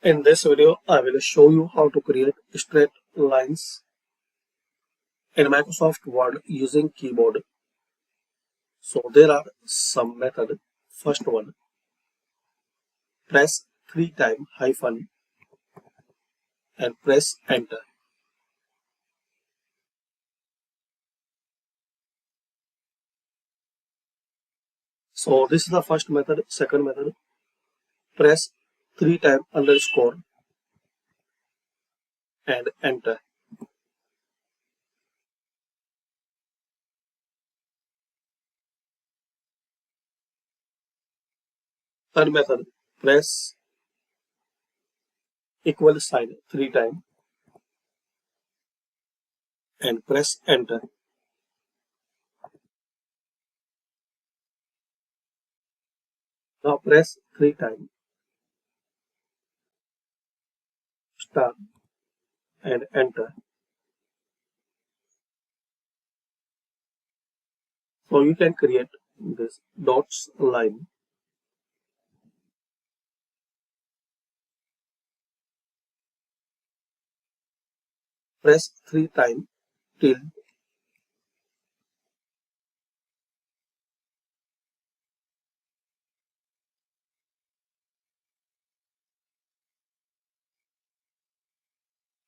In this video, I will show you how to create straight lines in Microsoft Word using keyboard. So there are some methods. First one, press 3 times hyphen and press enter. So this is the first method. Second method, press 3 times underscore and enter. Third method, press equal sign 3 times and press enter. Now press 3 times star and enter. So you can create this dots line. Press 3 times till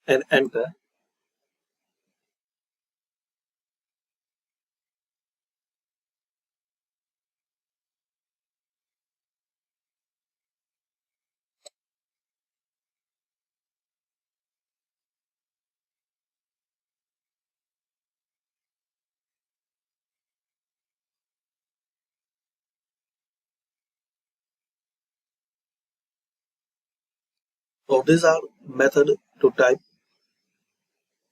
and enter. So these are method to type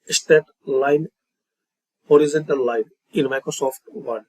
straight line, horizontal line in Microsoft Word.